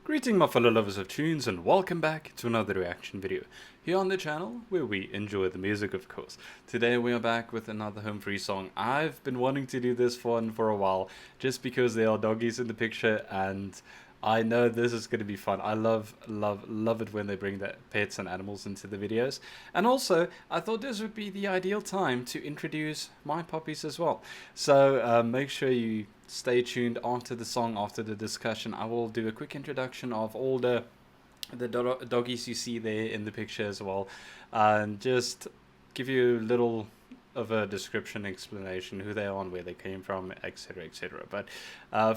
Greeting my fellow lovers of tunes and welcome back to another reaction video here on the channel where we enjoy the music, of course. Today we are back with another home free song. I've been wanting to do this one for a while just because there are doggies in the picture and I know this is going to be fun. I love it when they bring the pets and animals into the videos. And also I thought this would be the ideal time to introduce my puppies as well. So make sure you stay tuned after the song, after the discussion. I will do a quick introduction of all the doggies you see there in the picture as well, and just give you a little of a description, explanation, who they are and where they came from, etc, etc. But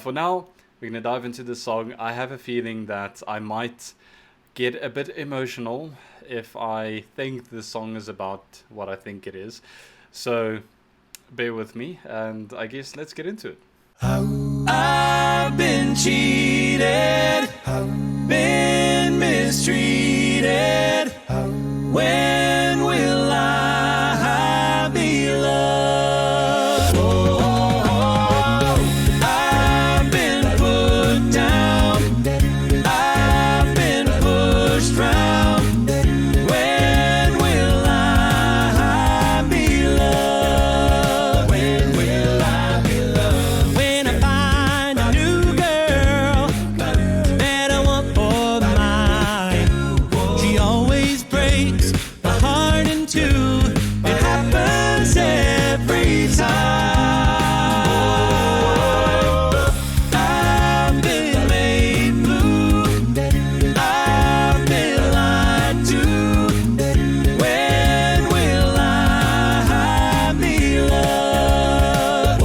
for now, we're gonna dive into the song. I have a feeling that I might get a bit emotional if I think the song is about what I think it is, so bear with me, and I guess let's get into it. I've been cheated, been mistreated. When will I be loved? I've been put down, I've been pushed round. When will I be loved? When will I be loved? When I find a new girl that I want for mine, she always breaks my heart in two. It happens every time. I've been made blue, I've been lied to. When will I be loved?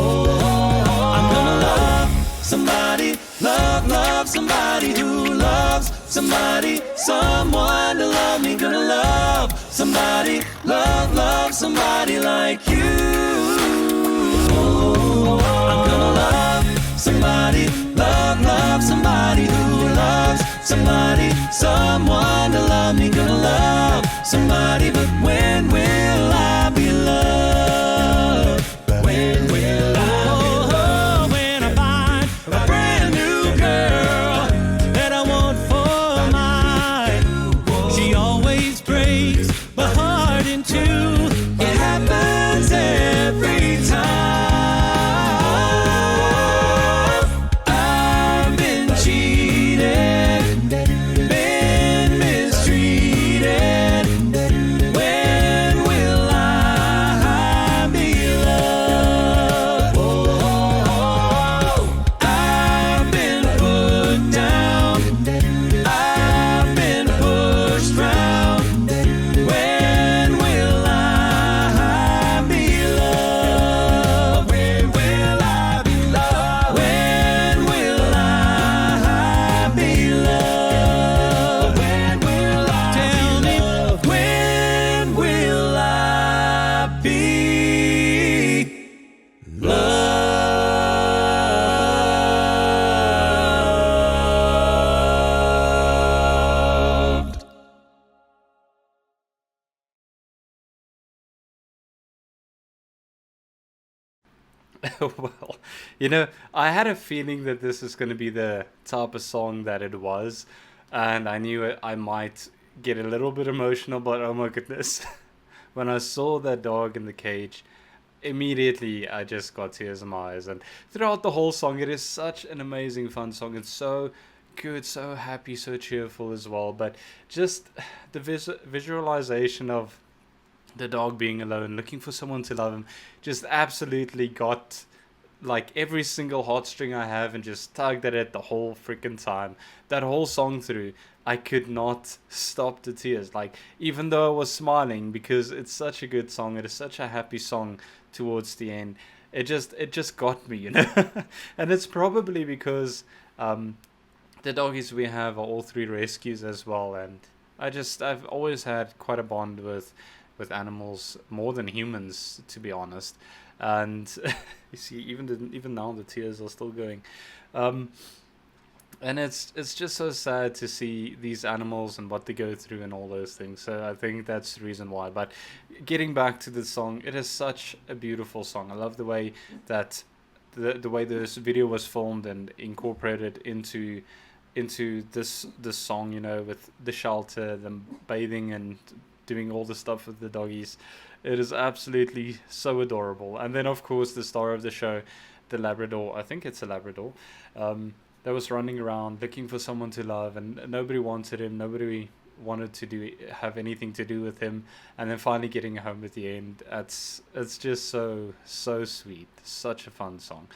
I'm gonna love somebody, love somebody who loves somebody, someone to love me. Gonna love somebody, love somebody like you. I'm gonna love somebody, love somebody who loves somebody, someone to love me. Gonna love somebody, but when will I be loved? When will I be loved? When I find a brand new girl that I want for mine, she always breaks my heart in two. It happens every time. I've been cheated, been mistreated. When will I be loved? I've been put down, I've been pushed round. When will I be loved? When will I be loved? When will I be loved? When will I tell me loved? When will I be loved? Well, you know, I had a feeling that this is going to be the type of song that it was, and I knew I might get a little bit emotional, but oh my goodness. When I saw that dog in the cage, immediately I just got tears in my eyes. And throughout the whole song, it is such an amazing, fun song. It's so good, so happy, so cheerful as well. But just the visualization of the dog being alone, looking for someone to love him, just absolutely got like every single heartstring I have and just tugged at it the whole freaking time. That whole song through, I could not stop the tears. Like, even though I was smiling because it's such a good song, it is such a happy song towards the end. It just got me, you know. And it's probably because the doggies we have are all three rescues as well, and I've always had quite a bond with animals, more than humans, to be honest. And you see, even now the tears are still going. And it's just so sad to see these animals and what they go through and all those things. So I think that's the reason why. But getting back to the song, it is such a beautiful song. I love the way that the way this video was filmed and incorporated into this song, you know, with the shelter, them bathing and doing all the stuff with the doggies. It is absolutely so adorable. And then of course the star of the show, the Labrador. I think it's a Labrador. That was running around looking for someone to love, and nobody wanted him. Nobody wanted to have anything to do with him, and then finally getting home at the end. It's just so sweet. Such a fun song.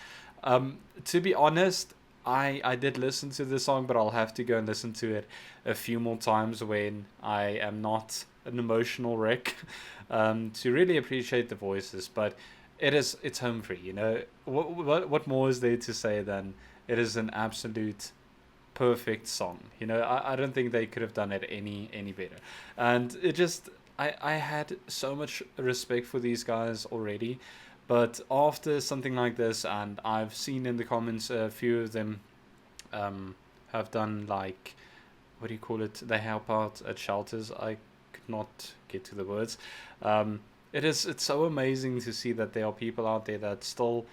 To be honest, I did listen to the song, but I'll have to go and listen to it a few more times when I am not an emotional wreck, to really appreciate the voices. But it's home free, you know. What more is there to say than it is an absolute perfect song? You know, I don't think they could have done it any better. And it just I had so much respect for these guys already, but after something like this, and I've seen in the comments a few of them have done, like, what do you call it? They help out at shelters. I could not get to the words. It's so amazing to see that there are people out there that still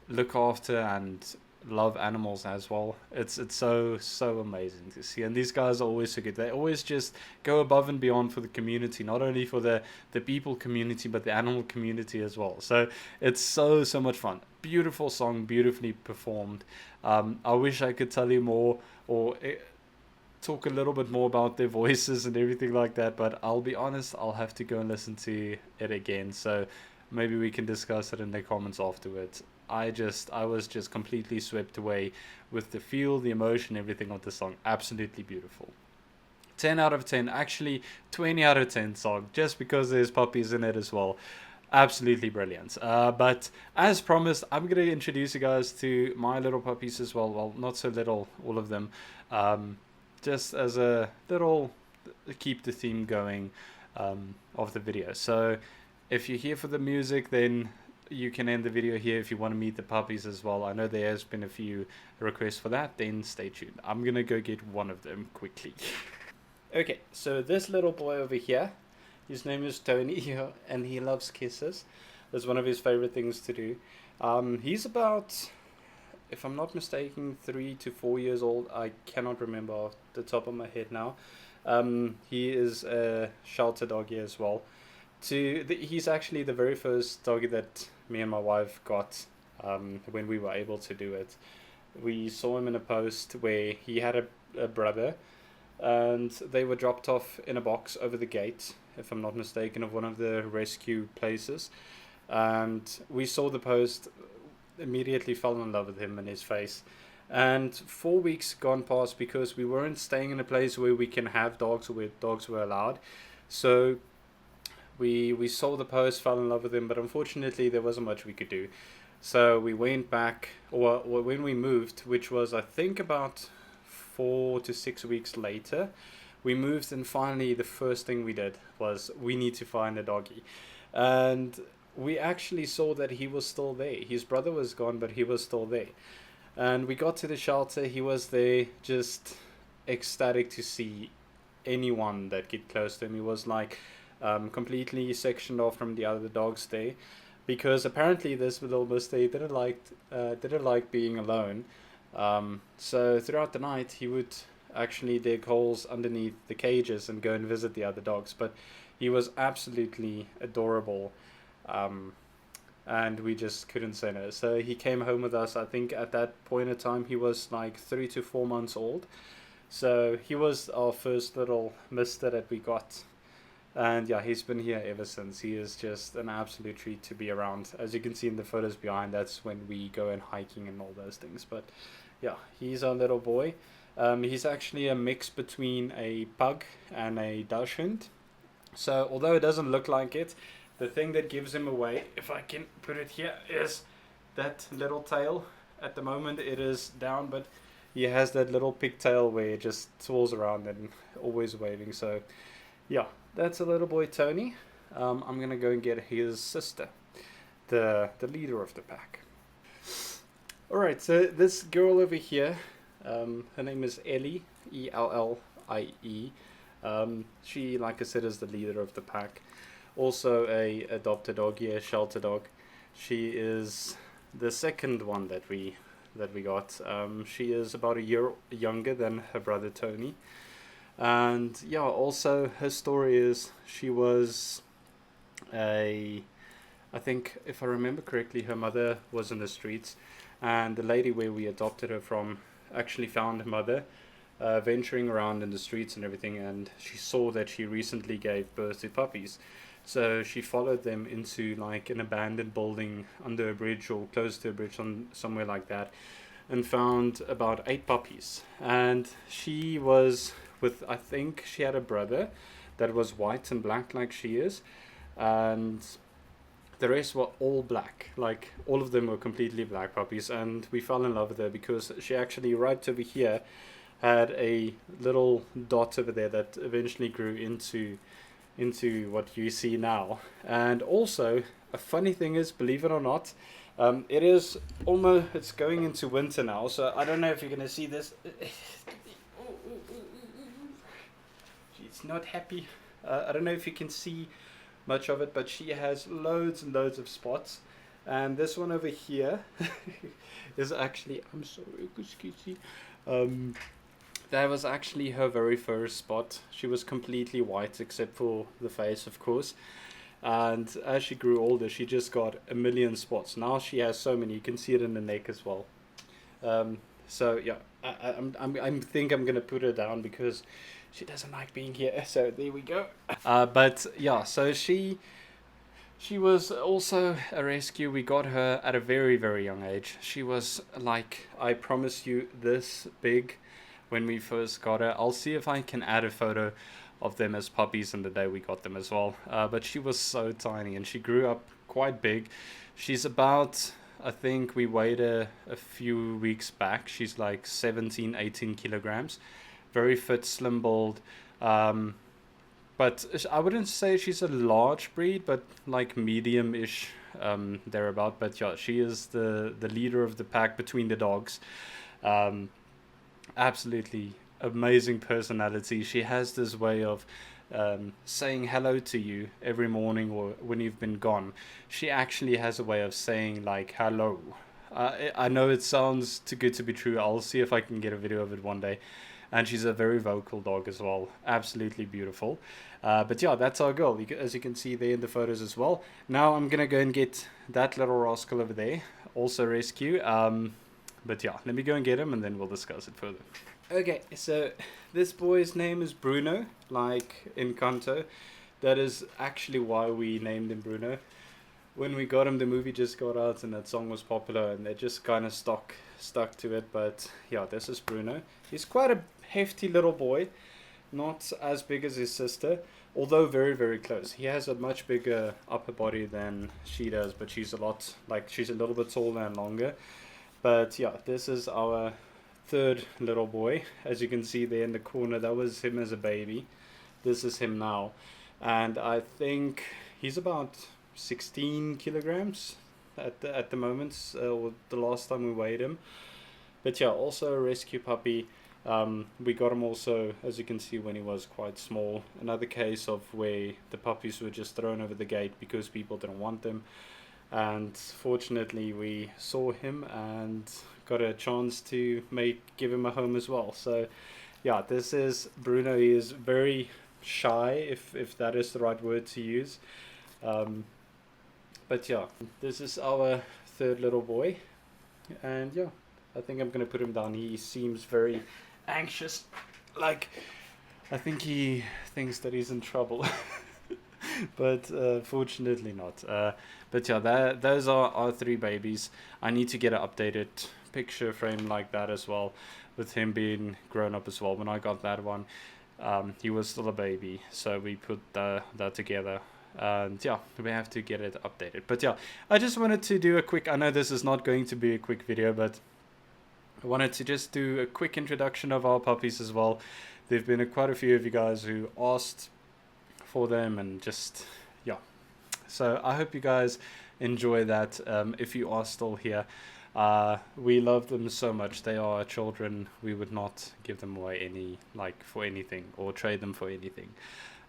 look after and love animals as well. It's so amazing to see, and these guys are always so good. They always just go above and beyond for the community, not only for the people community, but the animal community as well. So it's so much fun. Beautiful song, beautifully performed. I wish I could tell you more, or talk a little bit more about their voices and everything like that, but I'll be honest, I'll have to go and listen to it again, so maybe we can discuss it in the comments afterwards. I was just completely swept away with the feel, the emotion, everything of the song. Absolutely beautiful. 10 out of 10, actually 20 out of 10 song, just because there's puppies in it as well. Absolutely brilliant. But as promised, I'm going to introduce you guys to my little puppies as well. Well, not so little, all of them. Just as a little keep the theme going of the video. So if you're here for the music, then you can end the video here. If you want to meet the puppies as well, I know there has been a few requests for that, then stay tuned. I'm gonna go get one of them quickly. Okay, so this little boy over here, his name is Tony, and he loves kisses. That's one of his favorite things to do. He's about, if I'm not mistaken, 3 to 4 years old. I cannot remember off the top of my head now. He is a shelter doggy as well. He's actually the very first doggy that me and my wife got when we were able to do it. We saw him in a post where he had a brother, and they were dropped off in a box over the gate, if I'm not mistaken, of one of the rescue places. And we saw the post, immediately fell in love with him and his face. And 4 weeks gone past, because we weren't staying in a place where we can have dogs, or where dogs were allowed. So we saw the post, fell in love with him, but unfortunately there wasn't much we could do. So we went back, or when we moved, which was I think about 4 to 6 weeks later, we moved, and finally the first thing we did was we need to find a doggy. And we actually saw that he was still there. His brother was gone, but he was still there. And we got to the shelter, he was there, just ecstatic to see anyone that get close to him. He was like completely sectioned off from the other dogs there, because apparently this little mister didn't like being alone. So throughout the night he would actually dig holes underneath the cages and go and visit the other dogs. But he was absolutely adorable, and we just couldn't say no. So he came home with us. I think at that point in time he was like 3 to 4 months old. So he was our first little mister that we got. And yeah, he's been here ever since. He is just an absolute treat to be around. As you can see in the photos behind, that's when we go and hiking and all those things. But yeah, he's our little boy. He's actually a mix between a pug and a dachshund. So although it doesn't look like it, the thing that gives him away, if I can put it here, is that little tail. At the moment it is down, but he has that little pigtail where it just swirls around and always waving. So yeah, that's a little boy Tony. I'm gonna go and get his sister, the leader of the pack. Alright, so this girl over here, her name is Ellie, Ellie. She, like I said, is the leader of the pack. Also a adopted doggy, a shelter dog. She is the second one that we that we got. She is about a year younger than her brother Tony. And yeah, also her story is she was I think if I remember correctly, her mother was in the streets, and the lady where we adopted her from actually found her mother venturing around in the streets and everything, and she saw that she recently gave birth to puppies. So she followed them into like an abandoned building under a bridge or close to a bridge, on somewhere like that, and found about 8 puppies. And she was with, I think she had a brother that was white and black like she is, and the rest were all black. Like all of them were completely black puppies, and we fell in love with her because she actually right over here had a little dot over there that eventually grew into what you see now. And also a funny thing is, believe it or not, it's going into winter now, so I don't know if you're gonna see this. She's not happy. I don't know if you can see much of it, but she has loads and loads of spots. And this one over here is actually, I'm sorry, that was actually her very first spot. She was completely white except for the face, of course. And as she grew older, she just got a million spots. Now she has so many. You can see it in the neck as well. So yeah, I think I'm gonna put her down because she doesn't like being here. So there we go. But yeah, so she was also a rescue. We got her at a very, very young age. She was like, I promise you, this big when we first got her. I'll see if I can add a photo of them as puppies in the day we got them as well. But she was so tiny, and she grew up quite big. She's about, I think we weighed her a few weeks back. She's like 17, 18 kilograms. Very fit, slim build. But I wouldn't say she's a large breed, but like medium-ish, thereabout. But yeah, she is the leader of the pack between the dogs. Absolutely amazing personality. She has this way of saying hello to you every morning or when you've been gone. She actually has a way of saying like hello. I know it sounds too good to be true. I'll see if I can get a video of it one day. And she's a very vocal dog as well. Absolutely beautiful. But yeah, that's our girl, as you can see there in the photos as well. Now I'm gonna go and get that little rascal over there, also rescue. But yeah, let me go and get him and then we'll discuss it further. Okay, so this boy's name is Bruno, like in Kanto. That is actually why we named him Bruno. When we got him, the movie just got out and that song was popular, and they just kind of stuck to it. But yeah, this is Bruno. He's quite a hefty little boy, not as big as his sister, although very, very close. He has a much bigger upper body than she does, but she's a little bit taller and longer. But yeah, this is our third little boy. As you can see there in the corner, that was him as a baby. This is him now. And I think he's about 16 kilograms at the moment, or the last time we weighed him. But yeah, also a rescue puppy. We got him also, as you can see, when he was quite small. Another case of where the puppies were just thrown over the gate because people didn't want them. And fortunately we saw him and got a chance to give him a home as well. So yeah, this is Bruno. He is very shy, if that is the right word to use. But yeah, this is our third little boy. And yeah, I think I'm gonna put him down. He seems very anxious, like I think he thinks that he's in trouble. But fortunately not. But yeah, those are our 3 babies. I need to get an updated picture frame like that as well, with him being grown up as well. When I got that one, he was still a baby, so we put that together. And yeah, we have to get it updated. But yeah, I just wanted to do a quick, I know this is not going to be a quick video, but I wanted to just do a quick introduction of our puppies as well. There've been quite a few of you guys who asked for them, and just yeah, so I hope you guys enjoy that. If you are still here, we love them so much. They are our children. We would not give them away for anything or trade them for anything.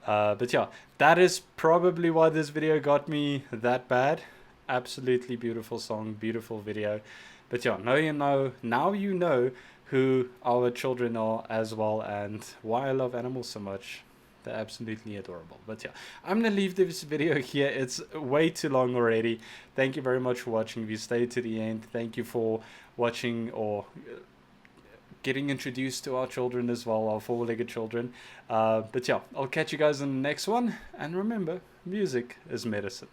But yeah, that is probably why this video got me that bad. Absolutely beautiful song, beautiful video. But yeah, now you know who our children are as well, and why I love animals so much. They're absolutely adorable. But yeah, I'm gonna leave this video here. It's way too long already. Thank you very much for watching. If you stayed to the end, thank you for watching or getting introduced to our children as well, our four-legged children. But yeah, I'll catch you guys in the next one. And remember, music is medicine.